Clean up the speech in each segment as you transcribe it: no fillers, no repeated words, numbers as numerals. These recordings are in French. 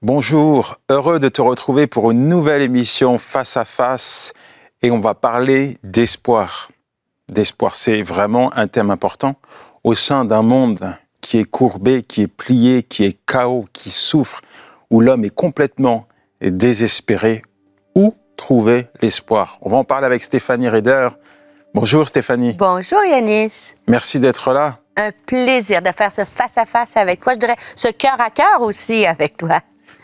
Bonjour, heureux de te retrouver pour une nouvelle émission Face à Face et on va parler d'espoir. D'espoir, c'est vraiment un thème important au sein d'un monde qui est courbé, qui est plié, qui est chaos, qui souffre, où l'homme est complètement désespéré. Où trouver l'espoir? On va en parler avec Stéphanie Raeder. Bonjour Stéphanie. Bonjour Yanis. Merci d'être là. Un plaisir de faire ce face-à-face avec toi. Je dirais ce cœur à cœur aussi avec toi.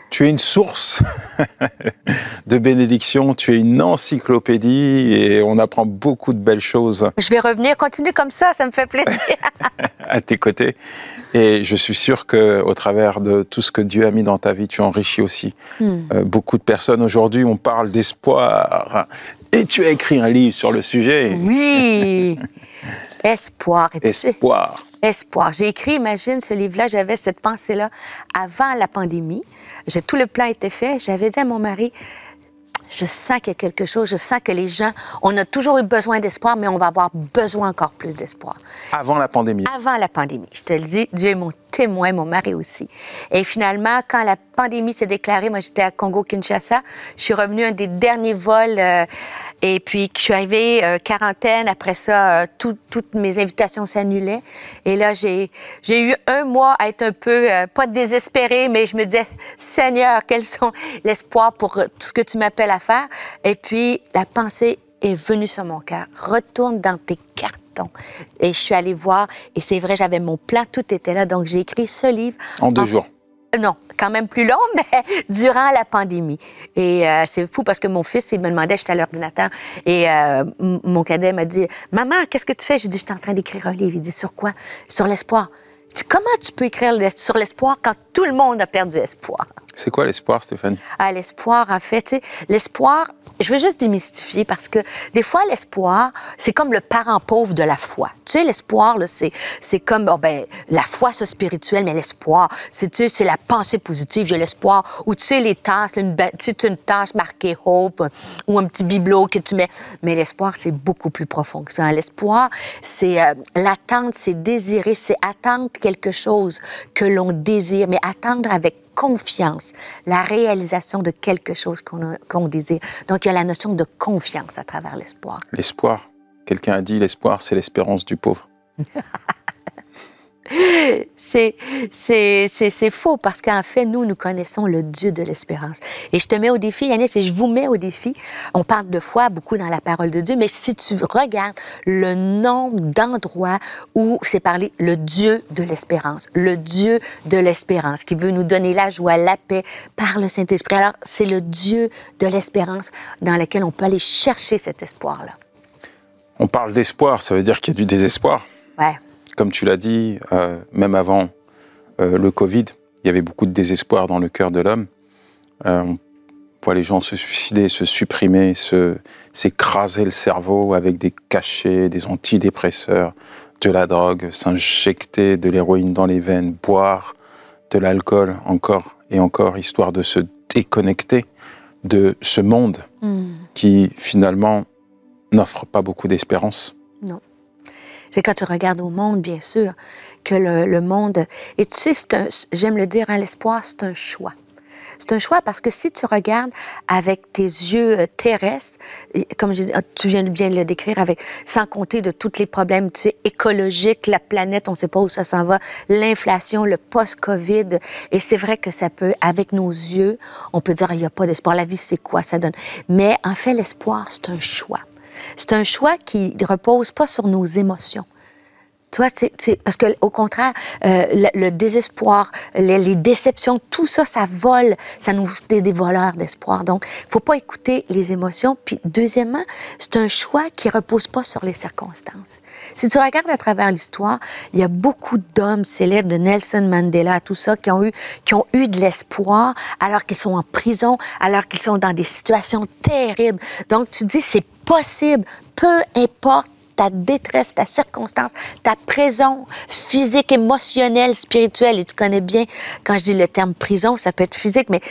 Tu es une source de bénédiction, tu es une encyclopédie et on apprend beaucoup de belles choses. Je vais revenir, continue comme ça me fait plaisir. À tes côtés. Et je suis sûr qu'au travers de tout ce que Dieu a mis dans ta vie, tu enrichis aussi beaucoup de personnes. Aujourd'hui, on parle d'espoir. Et tu as écrit un livre sur le sujet. Oui, espoir. Et espoir. Espoir. J'ai écrit, imagine, ce livre-là, j'avais cette pensée-là avant la pandémie. Tout le plan était fait. J'avais dit à mon mari, je sens qu'il y a quelque chose, je sens que les gens, on a toujours eu besoin d'espoir, mais on va avoir besoin encore plus d'espoir. Avant la pandémie. Avant la pandémie. Je te le dis, Dieu est mon témoin, mon mari aussi. Et finalement, quand la pandémie s'est déclarée, moi j'étais à Congo-Kinshasa, je suis revenue un des derniers vols et puis je suis arrivée quarantaine. Après ça, toutes mes invitations s'annulaient. Et là, j'ai eu un mois à être un peu, pas désespérée, mais je me disais, Seigneur, quels sont l'espoir pour tout ce que tu m'appelles à faire? Et puis, la pensée est venue sur mon cœur. Retourne dans tes cartons. Et je suis allée voir, et c'est vrai, j'avais mon plan, tout était là. Donc, j'ai écrit ce livre. En 2 jours. Non, quand même plus long, mais durant la pandémie. Et c'est fou parce que mon fils, il me demandait, j'étais à l'ordinateur, et mon cadet m'a dit, « Maman, qu'est-ce que tu fais? » J'ai dit, « Je suis en train d'écrire un livre. » Il dit, « Sur quoi? » « Sur l'espoir. » Je dis, « Comment tu peux écrire sur l'espoir quand tout le monde a perdu espoir? » C'est quoi l'espoir, Stéphanie? Ah, l'espoir, en fait, tu sais, l'espoir, je veux juste démystifier parce que des fois, l'espoir, c'est comme le parent pauvre de la foi. Tu sais, l'espoir, là, c'est comme, oh, ben, la foi, c'est spirituel, mais l'espoir, tu sais, c'est la pensée positive, j'ai l'espoir. Ou tu sais, les tasses, tu sais, une tasse marquée Hope ou un petit bibelot que tu mets. Mais l'espoir, c'est beaucoup plus profond que ça. L'espoir, c'est l'attente, c'est désirer, c'est attendre quelque chose que l'on désire, mais attendre avec confiance, la réalisation de quelque chose qu'on désire. Donc, il y a la notion de confiance à travers l'espoir. L'espoir. Quelqu'un a dit, l'espoir, c'est l'espérance du pauvre. C'est faux parce qu'en fait, nous connaissons le Dieu de l'espérance. Et je te mets au défi, Yanis, et je vous mets au défi. On parle de foi beaucoup dans la parole de Dieu, mais si tu regardes le nombre d'endroits où c'est parlé le Dieu de l'espérance, le Dieu de l'espérance qui veut nous donner la joie, la paix par le Saint-Esprit. Alors, c'est le Dieu de l'espérance dans lequel on peut aller chercher cet espoir-là. On parle d'espoir, ça veut dire qu'il y a du désespoir. Ouais. Comme tu l'as dit, même avant le Covid, il y avait beaucoup de désespoir dans le cœur de l'homme. On voit les gens se suicider, se supprimer, s'écraser le cerveau avec des cachets, des antidépresseurs, de la drogue, s'injecter de l'héroïne dans les veines, boire de l'alcool encore et encore, histoire de se déconnecter de ce monde qui, finalement, n'offre pas beaucoup d'espérance. Non. C'est quand tu regardes au monde, bien sûr, que le monde... Et tu sais, j'aime le dire, hein, l'espoir, c'est un choix. C'est un choix parce que si tu regardes avec tes yeux terrestres, comme tu viens bien de le décrire, sans compter de tous les problèmes tu sais, écologiques, la planète, on ne sait pas où ça s'en va, l'inflation, le post-Covid, et c'est vrai que ça peut, avec nos yeux, on peut dire, il n'y a pas d'espoir, la vie, c'est quoi, ça donne. Mais en fait, l'espoir, c'est un choix. C'est un choix qui ne repose pas sur nos émotions. Tu vois, parce qu'au contraire, le désespoir, les déceptions, tout ça, ça vole, ça nous des voleurs d'espoir. Donc, il ne faut pas écouter les émotions. Puis, deuxièmement, c'est un choix qui ne repose pas sur les circonstances. Si tu regardes à travers l'histoire, il y a beaucoup d'hommes célèbres, de Nelson Mandela, tout ça, qui ont eu de l'espoir alors qu'ils sont en prison, alors qu'ils sont dans des situations terribles. Donc, tu dis, c'est possible, peu importe ta détresse, ta circonstance, ta prison physique, émotionnelle, spirituelle. Et tu connais bien, quand je dis le terme prison, ça peut être physique, mais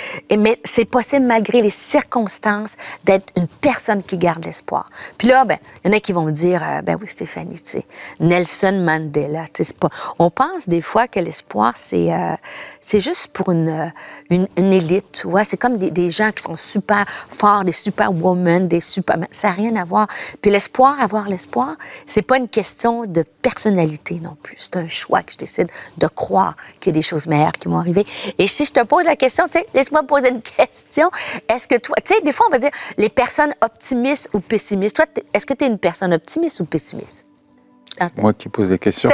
c'est possible, malgré les circonstances, d'être une personne qui garde l'espoir. Puis là, ben, il y en a qui vont dire, ben oui, Stéphanie, tu sais, Nelson Mandela. Tu sais, c'est pas... On pense des fois que l'espoir, c'est juste pour une élite, tu vois. C'est comme des gens qui sont super forts, des superwomen, des supermen. Ça n'a rien à voir. Puis l'espoir, avoir l'espoir, c'est pas une question de personnalité non plus. C'est un choix que je décide de croire qu'il y a des choses meilleures qui vont arriver. Et si je te pose la question, tu sais, laisse-moi poser une question. Est-ce que toi, tu sais, des fois, on va dire les personnes optimistes ou pessimistes. Toi, est-ce que tu es une personne optimiste ou pessimiste? Moi qui pose les questions.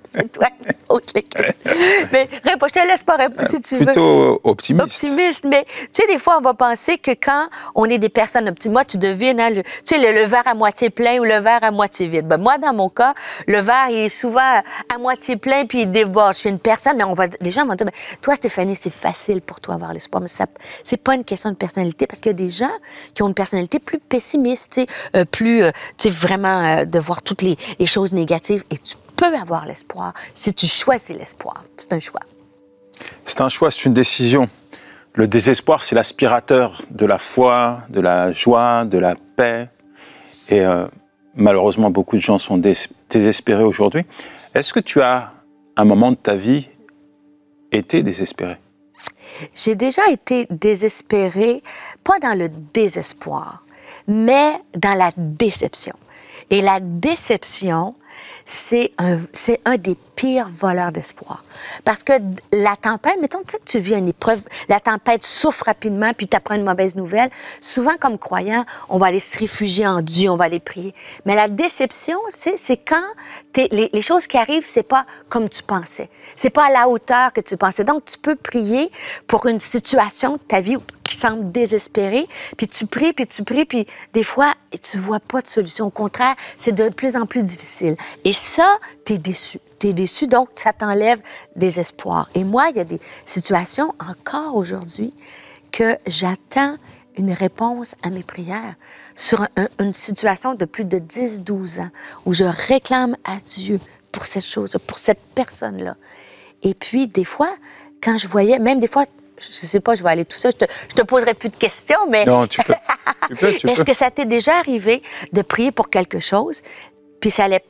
C'est toi qui poses les questions. Mais réponds, je te laisse pas répondre si tu veux. Plutôt optimiste. Optimiste, mais tu sais, des fois, on va penser que quand on est des personnes optimistes, moi, tu devines, hein, tu sais, le verre à moitié plein ou le verre à moitié vide. Ben, moi, dans mon cas, le verre, il est souvent à moitié plein puis il déborde. Je suis une personne, mais les gens vont dire, ben, toi, Stéphanie, c'est facile pour toi avoir l'espoir. Mais c'est pas une question de personnalité parce qu'il y a des gens qui ont une personnalité plus pessimiste, tu sais, tu sais, vraiment de voir toutes les choses négatives. Et tu peux avoir l'espoir si tu choisis l'espoir. C'est un choix. C'est un choix, c'est une décision. Le désespoir, c'est l'aspirateur de la foi, de la joie, de la paix. Et malheureusement, beaucoup de gens sont désespérés aujourd'hui. Est-ce que tu as, à un moment de ta vie, été désespéré? J'ai déjà été désespérée, pas dans le désespoir, mais dans la déception. Et la déception, c'est un des pires voleurs d'espoir. Parce que la tempête, mettons, tu sais que tu vis une épreuve, la tempête souffle rapidement, puis tu apprends une mauvaise nouvelle. Souvent, comme croyant, on va aller se réfugier en Dieu, on va aller prier. Mais la déception, c'est quand les choses qui arrivent, c'est pas comme tu pensais. C'est pas à la hauteur que tu pensais. Donc, tu peux prier pour une situation de ta vie qui semble désespérée, puis tu pries, puis des fois, tu vois pas de solution. Au contraire, c'est de plus en plus difficile. Et ça, t'es déçu. T'es déçu, donc ça t'enlève des espoirs. Et moi, il y a des situations, encore aujourd'hui, que j'attends une réponse à mes prières sur une situation de plus de 10-12 ans, où je réclame à Dieu pour cette chose, pour cette personne-là. Et puis, des fois, quand je voyais, même des fois, je ne sais pas, je vais aller tout ça, je te poserai plus de questions, mais... Non, tu peux. Est-ce que ça t'est déjà arrivé de prier pour quelque chose, puis ça allait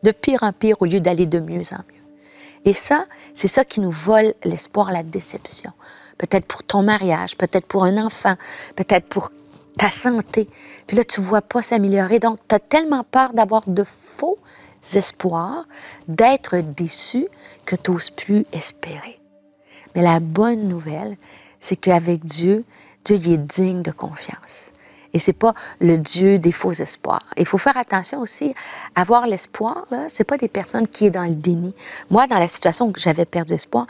de pire en pire au lieu d'aller de mieux en mieux? Et ça, c'est ça qui nous vole l'espoir, la déception. Peut-être pour ton mariage, peut-être pour un enfant, peut-être pour ta santé. Puis là, tu ne vois pas s'améliorer. Donc, tu as tellement peur d'avoir de faux espoirs, d'être déçu, que tu n'oses plus espérer. Mais la bonne nouvelle, c'est qu'avec Dieu, Dieu il est digne de confiance. Et c'est pas le Dieu des faux espoirs. Il faut faire attention aussi. Avoir l'espoir, là, c'est pas des personnes qui sont dans le déni. Moi, dans la situation où j'avais perdu espoir,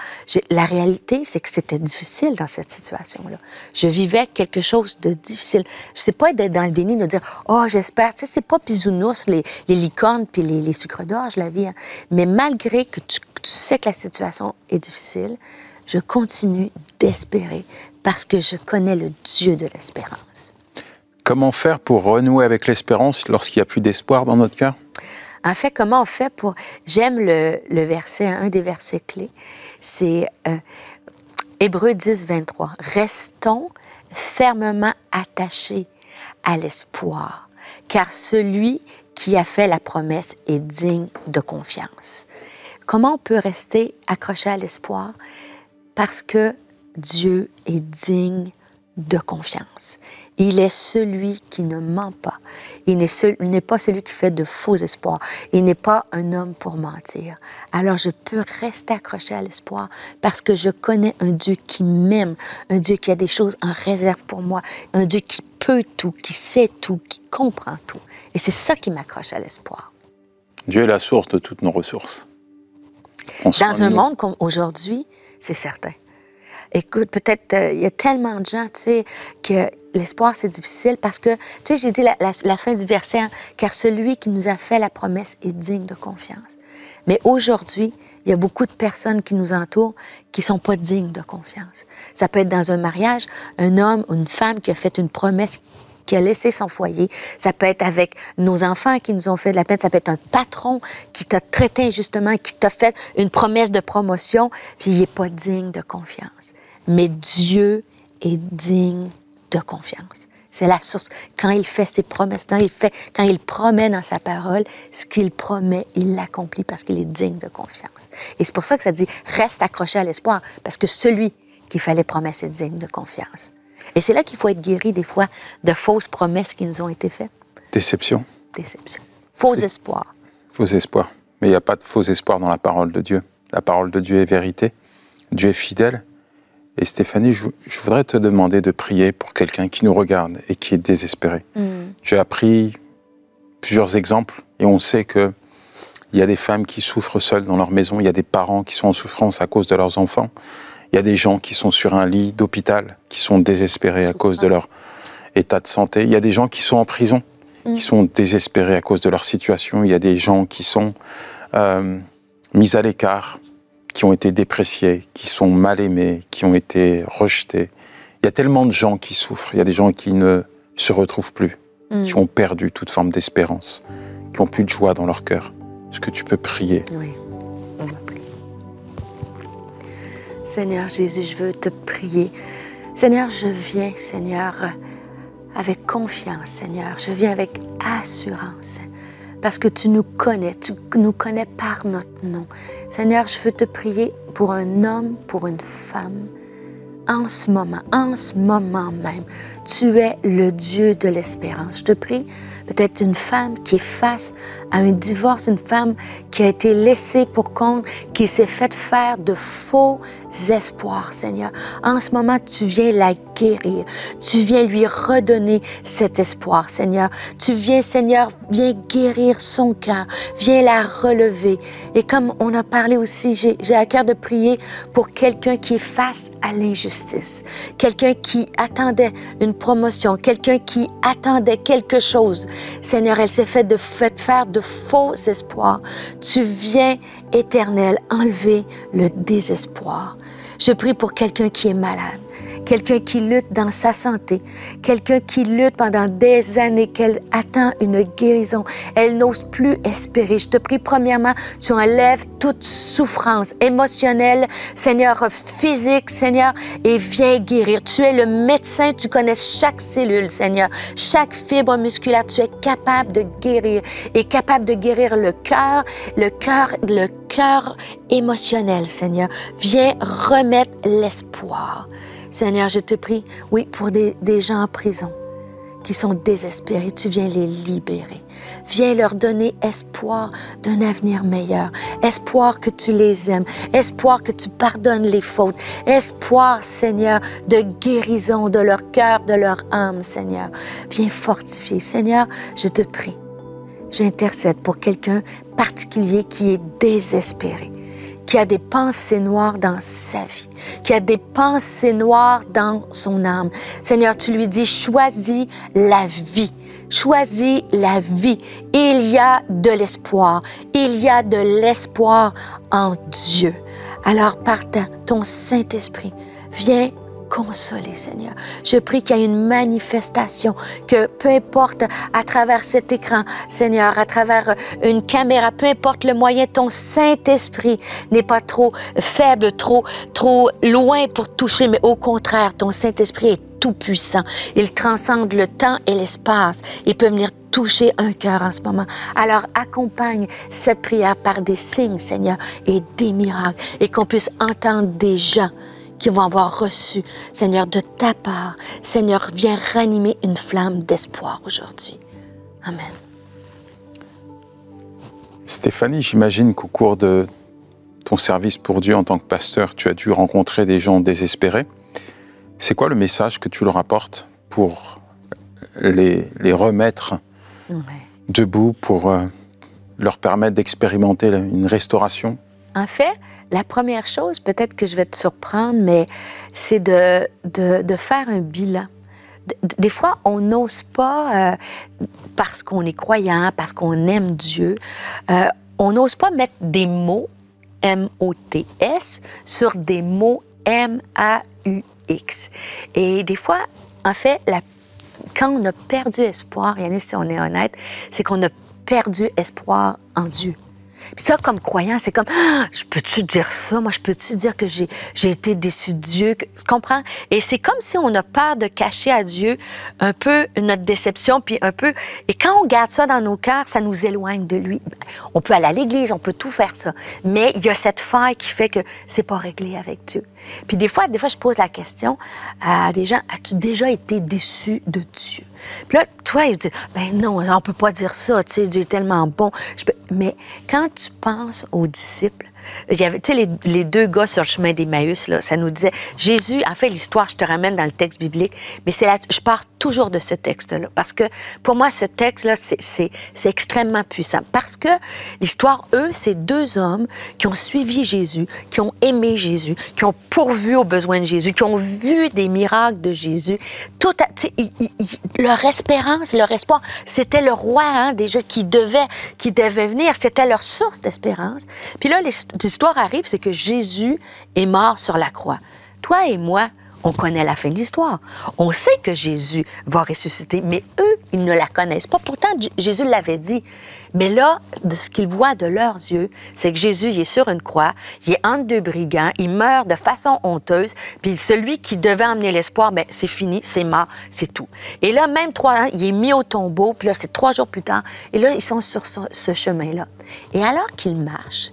la réalité, c'est que c'était difficile dans cette situation-là. Je vivais quelque chose de difficile. Je sais pas d'être dans le déni, de dire « Oh, j'espère ». Tu sais, c'est pas bisounours, les licornes puis les sucres d'orge, la vie. Hein. Mais malgré que tu sais que la situation est difficile, je continue d'espérer parce que je connais le Dieu de l'espérance. Comment faire pour renouer avec l'espérance lorsqu'il n'y a plus d'espoir dans notre cœur? En fait, comment on fait pour... J'aime le verset, un des versets clés, c'est Hébreux 10, 23. « Restons fermement attachés à l'espoir, car celui qui a fait la promesse est digne de confiance. » Comment on peut rester accroché à l'espoir? Parce que Dieu est digne de confiance. Il est celui qui ne ment pas. Il n'est pas celui qui fait de faux espoirs. Il n'est pas un homme pour mentir. Alors je peux rester accroché à l'espoir parce que je connais un Dieu qui m'aime, un Dieu qui a des choses en réserve pour moi, un Dieu qui peut tout, qui sait tout, qui comprend tout. Et c'est ça qui m'accroche à l'espoir. Dieu est la source de toutes nos ressources. Dans un monde comme aujourd'hui, c'est certain. Écoute, peut-être, il y a tellement de gens, tu sais, que l'espoir, c'est difficile parce que, tu sais, j'ai dit la fin du verset, hein, car celui qui nous a fait la promesse est digne de confiance. Mais aujourd'hui, il y a beaucoup de personnes qui nous entourent qui ne sont pas dignes de confiance. Ça peut être dans un mariage, un homme ou une femme qui a fait une promesse qui a laissé son foyer. Ça peut être avec nos enfants qui nous ont fait de la peine. Ça peut être un patron qui t'a traité injustement, qui t'a fait une promesse de promotion, puis il n'est pas digne de confiance. Mais Dieu est digne de confiance. C'est la source. Quand il fait ses promesses, quand il promet dans sa parole, ce qu'il promet, il l'accomplit parce qu'il est digne de confiance. Et c'est pour ça que ça dit, reste accroché à l'espoir, parce que celui qu'il fallait promettre est digne de confiance. Et c'est là qu'il faut être guéri des fois de fausses promesses qui nous ont été faites. Déception. Déception. Faux espoir. Faux espoir. Mais il n'y a pas de faux espoir dans la parole de Dieu. La parole de Dieu est vérité. Dieu est fidèle. Et Stéphanie, je voudrais te demander de prier pour quelqu'un qui nous regarde et qui est désespéré. Tu as pris plusieurs exemples et on sait qu'il y a des femmes qui souffrent seules dans leur maison, il y a des parents qui sont en souffrance à cause de leurs enfants, il y a des gens qui sont sur un lit d'hôpital, qui sont désespérés à cause de leur état de santé, il y a des gens qui sont en prison, qui sont désespérés à cause de leur situation, il y a des gens qui sont mis à l'écart, qui ont été dépréciés, qui sont mal aimés, qui ont été rejetés. Il y a tellement de gens qui souffrent. Il y a des gens qui ne se retrouvent plus, qui ont perdu toute forme d'espérance, qui n'ont plus de joie dans leur cœur. Est-ce que tu peux prier? Oui, on va prier. Seigneur Jésus, je veux te prier. Seigneur, je viens, Seigneur, avec confiance, Seigneur. Je viens avec assurance. Parce que tu nous connais par notre nom. Seigneur, je veux te prier pour un homme, pour une femme, en ce moment même. Tu es le Dieu de l'espérance. Je te prie, peut-être une femme qui est face à un divorce, une femme qui a été laissée pour compte, qui s'est faite faire de faux espoirs, Seigneur. En ce moment, tu viens la guérir. Tu viens lui redonner cet espoir, Seigneur. Tu viens, Seigneur, viens guérir son cœur. Viens la relever. Et comme on a parlé aussi, j'ai à cœur de prier pour quelqu'un qui est face à l'injustice. Quelqu'un qui attendait une promotion. Quelqu'un qui attendait quelque chose. Seigneur, elle s'est fait faire de faux espoirs. Tu viens, Éternel, enlever le désespoir. Je prie pour quelqu'un qui est malade, quelqu'un qui lutte dans sa santé, quelqu'un qui lutte pendant des années, qu'elle attend une guérison. Elle n'ose plus espérer. Je te prie, premièrement, tu enlèves toute souffrance émotionnelle, Seigneur, physique, Seigneur, et viens guérir. Tu es le médecin, tu connais chaque cellule, Seigneur, chaque fibre musculaire. Tu es capable de guérir et capable de guérir le cœur émotionnel, Seigneur. Viens remettre l'espoir. Seigneur, je te prie, oui, pour des gens en prison qui sont désespérés, tu viens les libérer. Viens leur donner espoir d'un avenir meilleur, espoir que tu les aimes, espoir que tu pardonnes les fautes, espoir, Seigneur, de guérison de leur cœur, de leur âme, Seigneur. Viens fortifier. Seigneur, je te prie, j'intercède pour quelqu'un particulier qui est désespéré, qui a des pensées noires dans sa vie, qui a des pensées noires dans son âme. Seigneur, tu lui dis, choisis la vie. Choisis la vie. Il y a de l'espoir. Il y a de l'espoir en Dieu. Alors, par ton Saint-Esprit, viens consoler, Seigneur. Je prie qu'il y ait une manifestation, que peu importe à travers cet écran, Seigneur, à travers une caméra, peu importe le moyen, ton Saint-Esprit n'est pas trop faible, trop loin pour toucher, mais au contraire, ton Saint-Esprit est tout-puissant. Il transcende le temps et l'espace. Il peut venir toucher un cœur en ce moment. Alors, accompagne cette prière par des signes, Seigneur, et des miracles, et qu'on puisse entendre des gens qui vont avoir reçu, Seigneur, de ta part. Seigneur, viens ranimer une flamme d'espoir aujourd'hui. Amen. Stéphanie, j'imagine qu'au cours de ton service pour Dieu en tant que pasteur, tu as dû rencontrer des gens désespérés. C'est quoi le message que tu leur apportes pour les remettre debout, pour leur permettre d'expérimenter une restauration? En fait, la première chose, peut-être que je vais te surprendre, mais c'est de faire un bilan. Des fois, on n'ose pas, parce qu'on est croyant, parce qu'on aime Dieu, on n'ose pas mettre des mots, M-O-T-S, sur des mots M-A-U-X. Et des fois, en fait, quand on a perdu espoir, Yannis, si on est honnête, c'est qu'on a perdu espoir en Dieu. Puis ça, comme croyant, c'est comme, ah, je peux-tu dire ça? Moi, je peux-tu dire que j'ai été déçu de Dieu? Tu comprends? Et c'est comme si on a peur de cacher à Dieu un peu notre déception, puis un peu... Et quand on garde ça dans nos cœurs, ça nous éloigne de lui. On peut aller à l'église, on peut tout faire ça. Mais il y a cette faille qui fait que c'est pas réglé avec Dieu. Puis des fois, je pose la question à des gens, as-tu déjà été déçu de Dieu? Puis là, toi, ils disent, ben non, on peut pas dire ça, tu sais, Dieu est tellement bon. Mais quand tu penses aux disciples, il y avait, tu sais, les deux gars sur le chemin d'Emmaüs, là, ça nous disait, Jésus, en fait, l'histoire, je te ramène dans le texte biblique, mais je pars toujours de ce texte-là, parce que pour moi, ce texte-là, c'est extrêmement puissant, parce que l'histoire, eux, c'est deux hommes qui ont suivi Jésus, qui ont aimé Jésus, qui ont pourvu aux besoins de Jésus, qui ont vu des miracles de Jésus. Leur espérance, leur espoir, c'était le roi, hein, déjà, qui devait venir, c'était leur source d'espérance. Puis là, l'histoire arrive, c'est que Jésus est mort sur la croix. Toi et moi, on connaît la fin de l'histoire. On sait que Jésus va ressusciter, mais eux, ils ne la connaissent pas. Pourtant, Jésus l'avait dit. Mais là, de ce qu'ils voient de leurs yeux, c'est que Jésus, il est sur une croix, il est entre deux brigands, il meurt de façon honteuse, puis celui qui devait emmener l'espoir, ben c'est fini, c'est mort, c'est tout. Et là, même 3 ans, il est mis au tombeau, puis là, c'est 3 jours plus tard, et là, ils sont sur ce chemin-là. Et alors qu'ils marchent,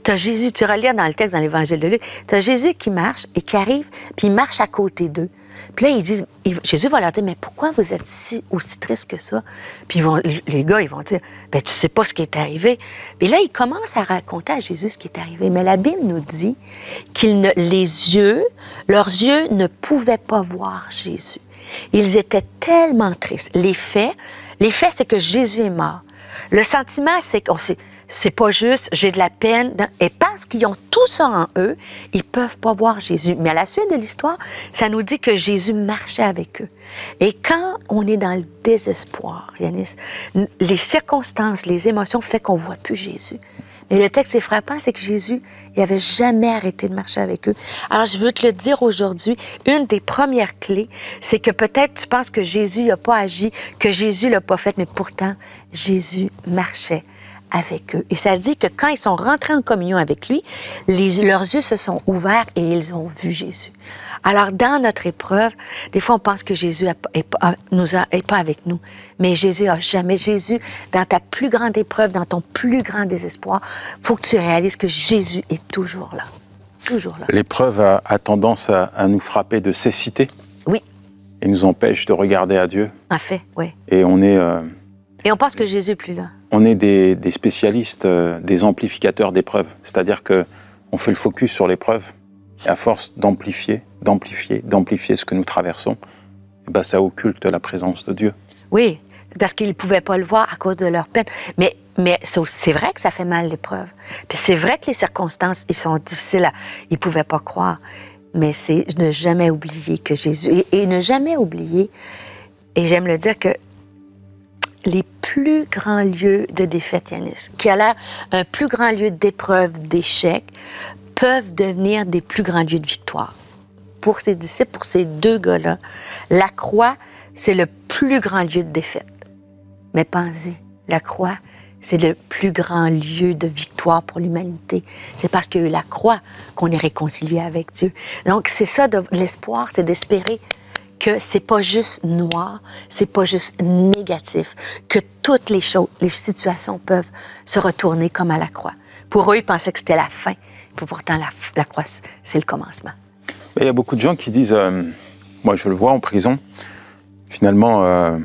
t'as Jésus, tu relis dans le texte, dans l'Évangile de Luc, t'as Jésus qui marche et qui arrive, puis il marche à côté d'eux. Puis là, ils disent, Jésus va leur dire, mais pourquoi vous êtes aussi tristes que ça? Puis les gars, ils vont dire, ben tu sais pas ce qui est arrivé. Et là, ils commencent à raconter à Jésus ce qui est arrivé. Mais la Bible nous dit leurs yeux ne pouvaient pas voir Jésus. Ils étaient tellement tristes. Les faits, c'est que Jésus est mort. Le sentiment, c'est qu'on c'est pas juste, j'ai de la peine. Et parce qu'ils ont tout ça en eux, ils peuvent pas voir Jésus. Mais à la suite de l'histoire, ça nous dit que Jésus marchait avec eux. Et quand on est dans le désespoir, Yannis, les circonstances, les émotions font qu'on voit plus Jésus. Mais le texte est frappant, c'est que Jésus, il avait jamais arrêté de marcher avec eux. Alors, je veux te le dire aujourd'hui, une des premières clés, c'est que peut-être tu penses que Jésus n'a pas agi, que Jésus l'a pas fait, mais pourtant, Jésus marchait avec eux. Et ça dit que quand ils sont rentrés en communion avec lui, leurs yeux se sont ouverts et ils ont vu Jésus. Alors, dans notre épreuve, des fois, on pense que Jésus est pas avec nous. Mais Jésus a jamais. Jésus, dans ta plus grande épreuve, dans ton plus grand désespoir, il faut que tu réalises que Jésus est toujours là. Toujours là. L'épreuve a tendance à nous frapper de cécité. Oui. Et nous empêche de regarder à Dieu. En fait, oui. Et on est... Et on pense que Jésus n'est plus là. On est des spécialistes, des amplificateurs d'épreuves. C'est-à-dire qu'on fait le focus sur l'épreuve, et à force d'amplifier ce que nous traversons, et ben ça occulte la présence de Dieu. Oui, parce qu'ils ne pouvaient pas le voir à cause de leur peine. Mais c'est vrai que ça fait mal, l'épreuve. Puis c'est vrai que les circonstances, ils sont difficiles ils ne pouvaient pas croire. Mais c'est ne jamais oublier que Jésus... Et ne jamais oublier, et j'aime le dire, que les plus grands lieux de défaite, Yannis, qui a l'air un plus grand lieu d'épreuve, d'échec, peuvent devenir des plus grands lieux de victoire. Pour ses disciples, pour ces deux gars-là, la croix, c'est le plus grand lieu de défaite. Mais pensez, la croix, c'est le plus grand lieu de victoire pour l'humanité. C'est parce qu'il y a eu la croix qu'on est réconcilié avec Dieu. Donc, c'est ça, l'espoir, c'est d'espérer que c'est pas juste noir, c'est pas juste négatif, que toutes les choses, les situations peuvent se retourner comme à la croix. Pour eux, ils pensaient que c'était la fin, puis pourtant la croix, c'est le commencement. Il y a beaucoup de gens qui disent, moi je le vois en prison, finalement,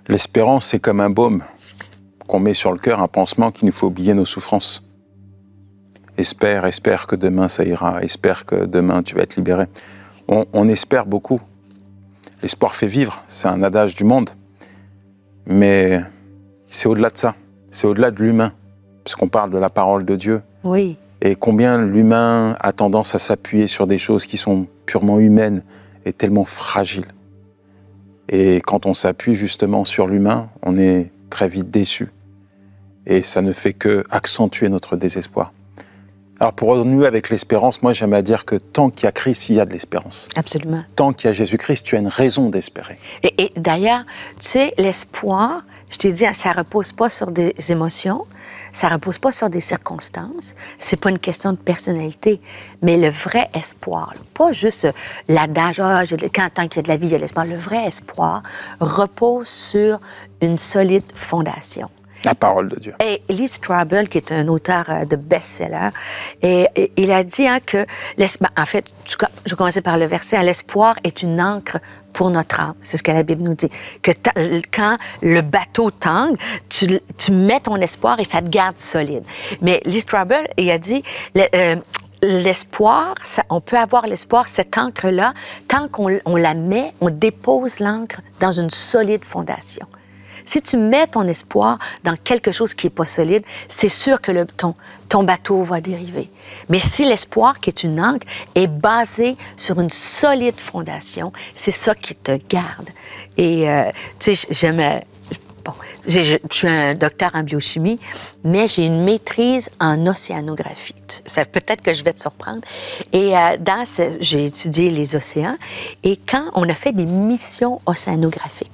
l'espérance c'est comme un baume qu'on met sur le cœur, un pansement qui nous fait oublier nos souffrances. Espère que demain ça ira, espère que demain tu vas être libéré. On espère beaucoup. L'espoir fait vivre, c'est un adage du monde. Mais c'est au-delà de ça, c'est au-delà de l'humain, parce qu'on parle de la parole de Dieu. Oui. Et combien l'humain a tendance à s'appuyer sur des choses qui sont purement humaines et tellement fragiles. Et quand on s'appuie justement sur l'humain, on est très vite déçu. Et ça ne fait que accentuer notre désespoir. Alors pour renouer avec l'espérance, moi j'aime à dire que tant qu'il y a Christ, il y a de l'espérance. Absolument. Tant qu'il y a Jésus-Christ, tu as une raison d'espérer. Et d'ailleurs, tu sais, l'espoir, je t'ai dit, ça repose pas sur des émotions, ça repose pas sur des circonstances, c'est pas une question de personnalité, mais le vrai espoir, pas juste l'adage, quand tant qu'il y a de la vie, il y a l'espoir. Le vrai espoir repose sur une solide fondation. La parole de Dieu. Et Lee Strobel, qui est un auteur de best-seller, et il a dit que, en fait, je vais commencer par le verset, l'espoir est une ancre pour notre âme. C'est ce que la Bible nous dit. Que quand le bateau tangue, tu mets ton espoir et ça te garde solide. Mais Lee Strobel, il a dit, l'espoir, on peut avoir l'espoir, cette encre-là, tant qu'on la met, on dépose l'encre dans une solide fondation. Si tu mets ton espoir dans quelque chose qui n'est pas solide, c'est sûr que ton bateau va dériver. Mais si l'espoir, qui est une ancre, est basé sur une solide fondation, c'est ça qui te garde. Et, tu sais, je suis un docteur en biochimie, mais j'ai une maîtrise en océanographie. Peut-être que je vais te surprendre. Et j'ai étudié les océans, et quand on a fait des missions océanographiques,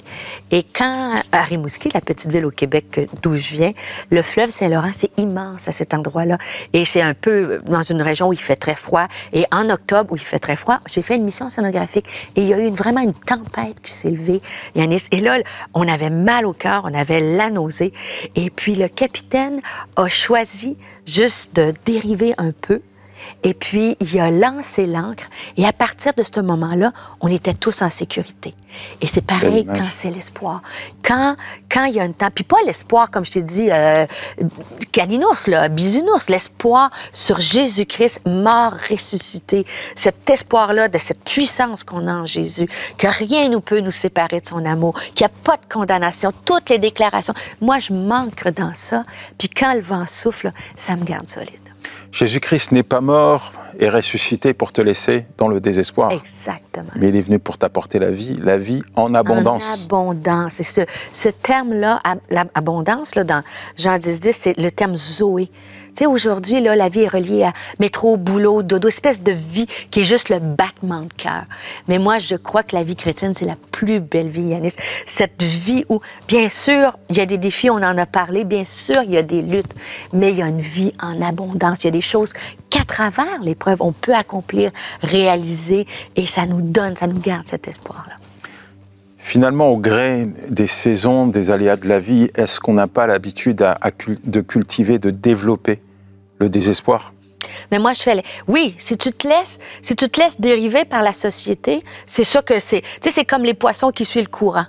et quand, à Rimouski, la petite ville au Québec d'où je viens, le fleuve Saint-Laurent, c'est immense à cet endroit-là. Et c'est un peu dans une région où il fait très froid. Et en octobre, où il fait très froid, j'ai fait une mission océanographique. Et il y a eu vraiment une tempête qui s'est levée, Yanis. Et là, on avait mal au cœur, on avait la nausée. Et puis, le capitaine a choisi juste de dériver un peu. Et puis, il a lancé l'ancre. Et à partir de ce moment-là, on était tous en sécurité. Et c'est pareil quand c'est l'espoir. Quand il y a un temps... Puis pas l'espoir, comme je t'ai dit, caninours, là, bisounours. L'espoir sur Jésus-Christ, mort, ressuscité. Cet espoir-là, de cette puissance qu'on a en Jésus, que rien ne peut nous séparer de son amour, qu'il n'y a pas de condamnation, toutes les déclarations. Moi, je m'ancre dans ça. Puis quand le vent souffle, ça me garde solide. Jésus-Christ n'est pas mort et ressuscité pour te laisser dans le désespoir. Exactement. Mais il est venu pour t'apporter la vie en abondance. En abondance. Et ce terme-là, l'abondance, là, dans Jean 10, c'est le terme Zoé. Tu sais, aujourd'hui, là, la vie est reliée à métro, boulot, dodo, espèce de vie qui est juste le battement de cœur. Mais moi, je crois que la vie chrétienne, c'est la plus belle vie, Yanis. Cette vie où, bien sûr, il y a des défis, on en a parlé, bien sûr, il y a des luttes, mais il y a une vie en abondance. Il y a des choses qu'à travers l'épreuve, on peut accomplir, réaliser, et ça nous donne, ça nous garde cet espoir-là. Finalement, au gré des saisons, des aléas de la vie, est-ce qu'on n'a pas l'habitude de cultiver, de développer le désespoir? Mais moi, je fais... Oui, si tu te laisses dériver par la société, c'est sûr que c'est... Tu sais, c'est comme les poissons qui suivent le courant.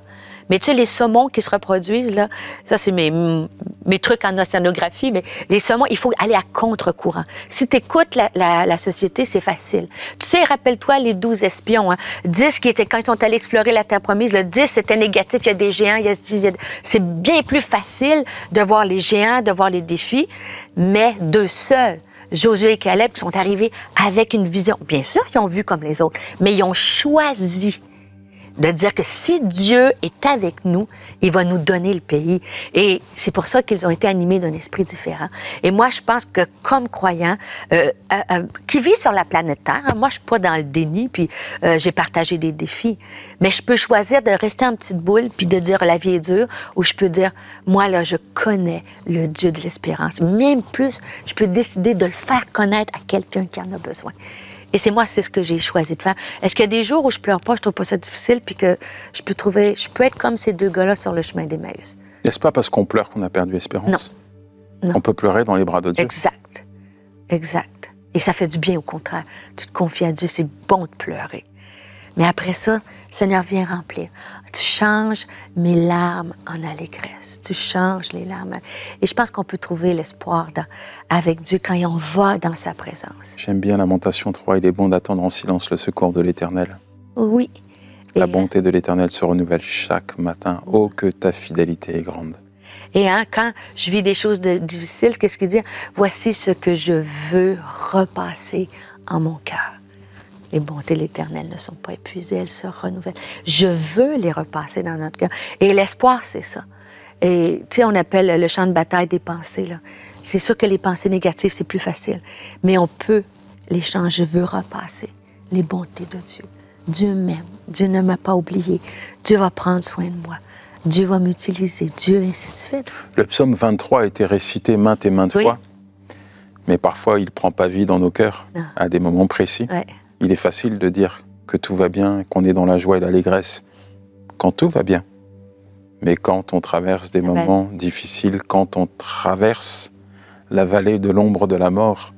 Mais tu sais, les saumons qui se reproduisent, là, ça, c'est mes trucs en océanographie, mais les saumons, il faut aller à contre-courant. Si tu écoutes la société, c'est facile. Tu sais, rappelle-toi les 12 espions, hein? 10 qui étaient, quand ils sont allés explorer la Terre promise, le 10 c'était négatif, il y a des géants, c'est bien plus facile de voir les géants, de voir les défis, mais d'eux seuls. Josué et Caleb qui sont arrivés avec une vision. Bien sûr, ils ont vu comme les autres, mais ils ont choisi de dire que si Dieu est avec nous, il va nous donner le pays. Et c'est pour ça qu'ils ont été animés d'un esprit différent. Et moi, je pense que comme croyant, qui vit sur la planète Terre, hein, moi, je suis pas dans le déni, puis j'ai partagé des défis, mais je peux choisir de rester en petite boule, puis de dire la vie est dure, ou je peux dire, moi, là, je connais le Dieu de l'espérance. Même plus, je peux décider de le faire connaître à quelqu'un qui en a besoin. Et c'est ce que j'ai choisi de faire. Est-ce qu'il y a des jours où je pleure pas, je trouve pas ça difficile, puis que je peux être comme ces deux gars-là sur le chemin d'Emmaüs? N'est-ce pas parce qu'on pleure qu'on a perdu espérance? Non. On peut pleurer dans les bras de Dieu. Exact. Et ça fait du bien, au contraire. Tu te confies à Dieu, c'est bon de pleurer. Mais après ça, Seigneur, viens remplir. Tu changes mes larmes en allégresse. Tu changes les larmes. Et je pense qu'on peut trouver l'espoir avec Dieu quand on va dans sa présence. J'aime bien Lamentation 3. Il est bon d'attendre en silence le secours de l'Éternel. Oui. La bonté de l'Éternel se renouvelle chaque matin. Oh, que ta fidélité est grande. Et quand je vis des choses difficiles, qu'est-ce qu'il dit? Voici ce que je veux repasser en mon cœur. Les bontés de l'Éternel ne sont pas épuisées, elles se renouvellent. Je veux les repasser dans notre cœur. Et l'espoir, c'est ça. Et tu sais, on appelle le champ de bataille des pensées, là. C'est sûr que les pensées négatives, c'est plus facile. Mais on peut les changer. Je veux repasser les bontés de Dieu. Dieu m'aime. Dieu ne m'a pas oublié. Dieu va prendre soin de moi. Dieu va m'utiliser. Dieu, ainsi de suite. Le psaume 23 a été récité maintes et maintes fois. Mais parfois, il ne prend pas vie dans nos cœurs, à des moments précis. Ouais. Il est facile de dire que tout va bien, qu'on est dans la joie et l'allégresse, quand tout va bien. Mais quand on traverse des moments difficiles, quand on traverse la vallée de l'ombre de la mort,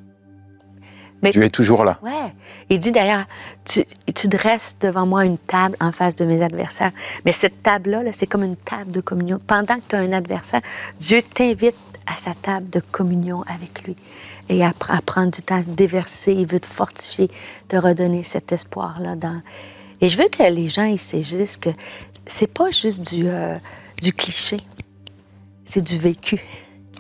Dieu est toujours là. Ouais. Il dit d'ailleurs, tu dresses devant moi une table en face de mes adversaires. Mais cette table-là, c'est comme une table de communion. Pendant que tu as un adversaire, Dieu t'invite à sa table de communion avec lui. Et à prendre du temps, déverser, il veut te fortifier, te redonner cet espoir-là. Et je veux que les gens ils saisissent que c'est pas juste du cliché, c'est du vécu.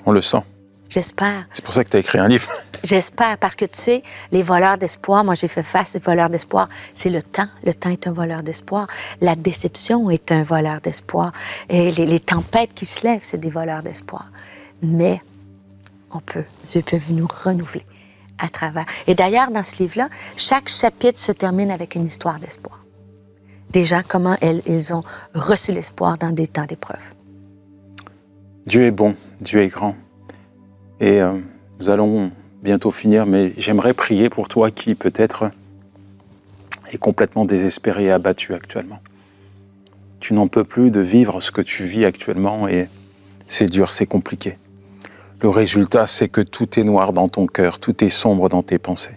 On le sent. J'espère. C'est pour ça que tu as écrit un livre. J'espère, parce que tu sais, les voleurs d'espoir, moi j'ai fait face aux voleurs d'espoir, c'est le temps. Le temps est un voleur d'espoir. La déception est un voleur d'espoir. Et les tempêtes qui se lèvent, c'est des voleurs d'espoir. Mais Dieu peut nous renouveler à travers. Et d'ailleurs, dans ce livre-là, chaque chapitre se termine avec une histoire d'espoir. Des gens, comment ils ont reçu l'espoir dans des temps d'épreuve. Dieu est bon, Dieu est grand. Et nous allons bientôt finir, mais j'aimerais prier pour toi qui peut-être est complètement désespéré et abattu actuellement. Tu n'en peux plus de vivre ce que tu vis actuellement et c'est dur, c'est compliqué. Le résultat, c'est que tout est noir dans ton cœur, tout est sombre dans tes pensées.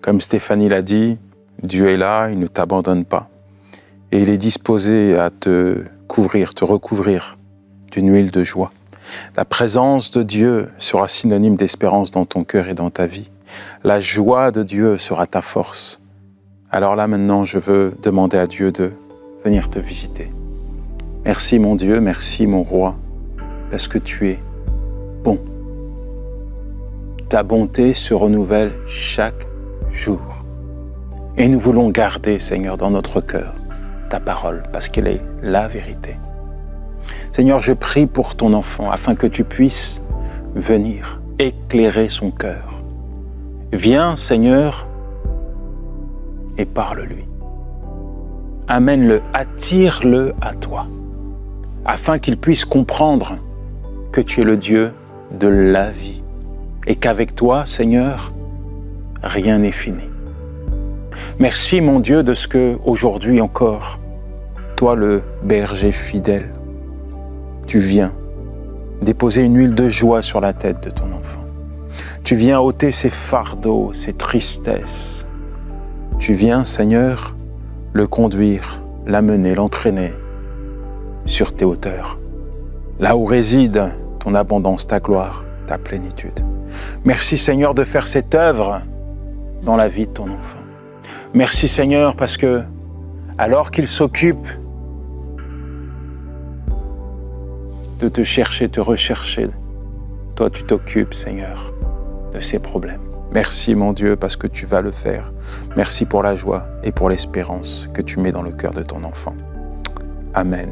Comme Stéphanie l'a dit, Dieu est là, il ne t'abandonne pas. Et il est disposé à te couvrir, te recouvrir d'une huile de joie. La présence de Dieu sera synonyme d'espérance dans ton cœur et dans ta vie. La joie de Dieu sera ta force. Alors là, maintenant, je veux demander à Dieu de venir te visiter. Merci mon Dieu, merci mon roi, parce que tu es bon. Ta bonté se renouvelle chaque jour. Et nous voulons garder, Seigneur, dans notre cœur, ta parole, parce qu'elle est la vérité. Seigneur, je prie pour ton enfant, afin que tu puisses venir éclairer son cœur. Viens, Seigneur, et parle-lui. Amène-le, attire-le à toi, afin qu'il puisse comprendre que tu es le Dieu de la vie et qu'avec toi, Seigneur, rien n'est fini. Merci, mon Dieu, de ce que, aujourd'hui encore, toi, le berger fidèle, tu viens déposer une huile de joie sur la tête de ton enfant. Tu viens ôter ses fardeaux, ses tristesses. Tu viens, Seigneur, le conduire, l'amener, l'entraîner sur tes hauteurs, là où réside ton abondance, ta gloire, ta plénitude. Merci, Seigneur, de faire cette œuvre dans la vie de ton enfant. Merci, Seigneur, parce que, alors qu'il s'occupe de te chercher, te rechercher, toi, tu t'occupes, Seigneur, de ses problèmes. Merci, mon Dieu, parce que tu vas le faire. Merci pour la joie et pour l'espérance que tu mets dans le cœur de ton enfant. Amen.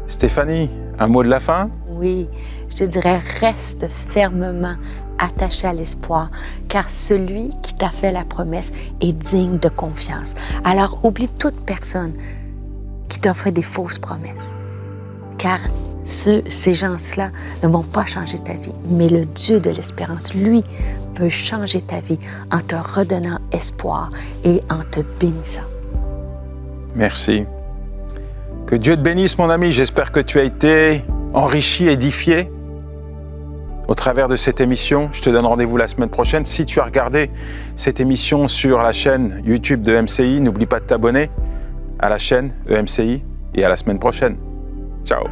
Stéphanie, un mot de la fin? Oui, je te dirais, reste fermement attaché à l'espoir, car celui qui t'a fait la promesse est digne de confiance. Alors, oublie toute personne qui t'a fait des fausses promesses, car ces gens-là ne vont pas changer ta vie, mais le Dieu de l'espérance, lui, peut changer ta vie en te redonnant espoir et en te bénissant. Merci. Que Dieu te bénisse, mon ami. J'espère que tu as été enrichi, édifié au travers de cette émission. Je te donne rendez-vous la semaine prochaine. Si tu as regardé cette émission sur la chaîne YouTube de MCI, n'oublie pas de t'abonner à la chaîne EMCI et à la semaine prochaine. Ciao.